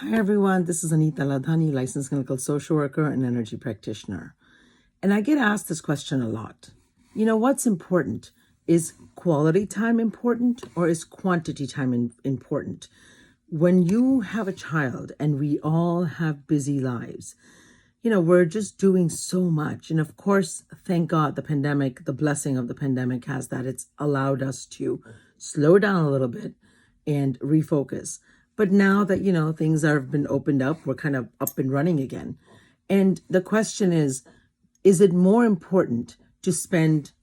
Hi everyone, this is Anita Ladhani, licensed clinical social worker and energy practitioner. And I get asked this question a lot. What's important? Is quality time important or is quantity time important? When you have a child, and we all have busy lives, we're just doing so much. And of course, thank God the pandemic, the blessing of the pandemic has that it's allowed us to slow down a little bit and refocus. But now that, things have been opened up, we're kind of up and running again. And the question is it more important to spend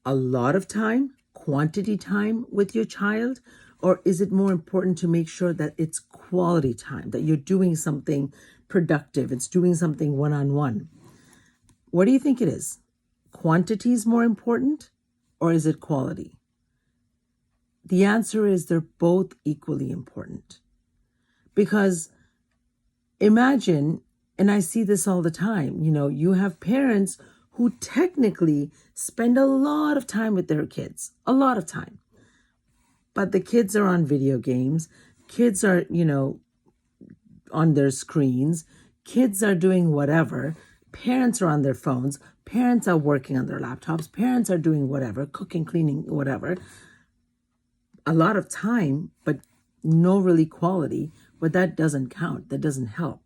a lot of time, quantity time with your child, or is it more important to make sure that it's quality time, that you're doing something productive, it's doing something one-on-one? What do you think it is? Quantity is more important, or is it quality? The answer is they're both equally important. Because imagine, and I see this all the time, you have parents who technically spend a lot of time with their kids, a lot of time. But the kids are on video games, kids are, on their screens, kids are doing whatever, parents are on their phones, parents are working on their laptops, parents are doing whatever, cooking, cleaning, whatever. A lot of time, but no really quality. But that doesn't count. That doesn't help.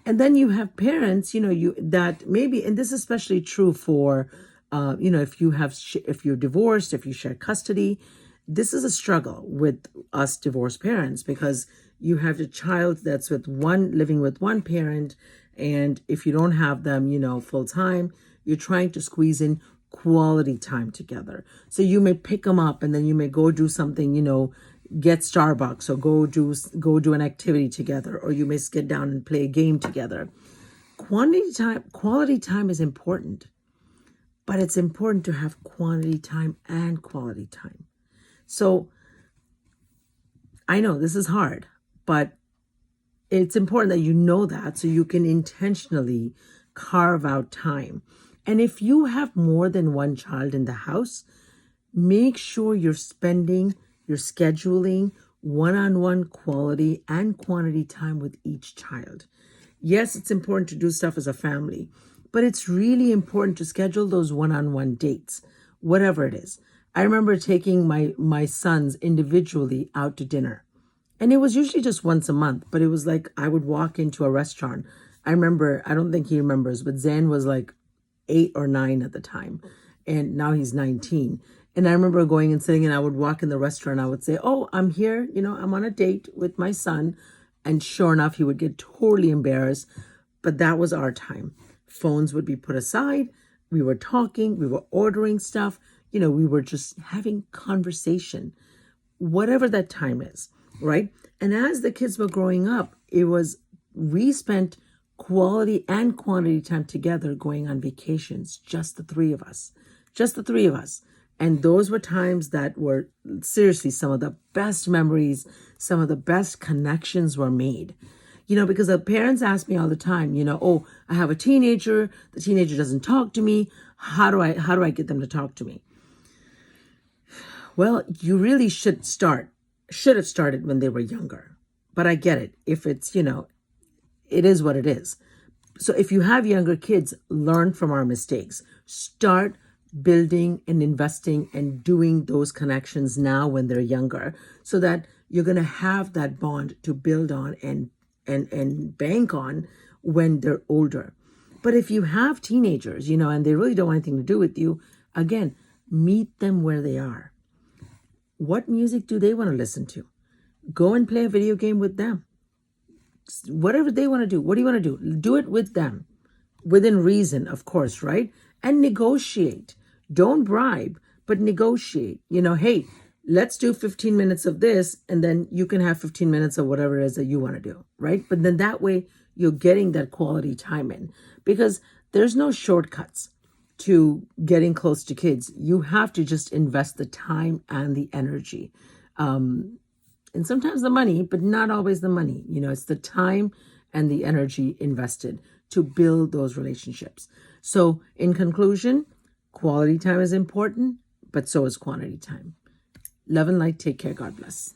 And then you have parents, that maybe, and this is especially true for, if you're divorced, if you share custody, this is a struggle with us divorced parents because you have a child that's living with one parent. And if you don't have them, full time, you're trying to squeeze in quality time together. So you may pick them up and then you may go do something, get Starbucks or go do an activity together, or you may sit down and play a game together. Quality time is important, but it's important to have quantity time and quality time. So I know this is hard, but it's important that you know that so you can intentionally carve out time. And if you have more than one child in the house, make sure you're scheduling one-on-one quality and quantity time with each child. Yes, it's important to do stuff as a family, but it's really important to schedule those one-on-one dates, whatever it is. I remember taking my sons individually out to dinner, and it was usually just once a month, but it was like I would walk into a restaurant. I remember, I don't think he remembers, but Zan was like 8 or 9 at the time, and now he's 19. And I remember going and sitting, and I would walk in the restaurant. I would say, "Oh, I'm here. I'm on a date with my son." And sure enough, he would get totally embarrassed. But that was our time. Phones would be put aside. We were talking. We were ordering stuff. We were just having conversation, whatever that time is, right? And as the kids were growing up, we spent quality and quantity time together going on vacations, just the three of us. And those were times that were seriously some of the best memories, some of the best connections were made. Because the parents ask me all the time, "Oh, I have a teenager. The teenager doesn't talk to me. How do I get them to talk to me?" Well, you really should have started when they were younger. But I get it. If it's, it is what it is. So if you have younger kids, learn from our mistakes. Start building and investing and doing those connections now when they're younger, so that you're going to have that bond to build on and bank on when they're older. But if you have teenagers, and they really don't want anything to do with you, again, meet them where they are. What music do they want to listen to? Go and play a video game with them. Whatever they want to do. What do you want to do? Do it with them. Within reason, of course, right? And negotiate. Don't bribe, but negotiate. Hey, let's do 15 minutes of this, and then you can have 15 minutes of whatever it is that you want to do, right? But then that way you're getting that quality time in, because there's no shortcuts to getting close to kids. You have to just invest the time and the energy. And sometimes the money, but not always the money. It's the time and the energy invested to build those relationships. So in conclusion, quality time is important, but so is quantity time. Love and light. Take care. God bless.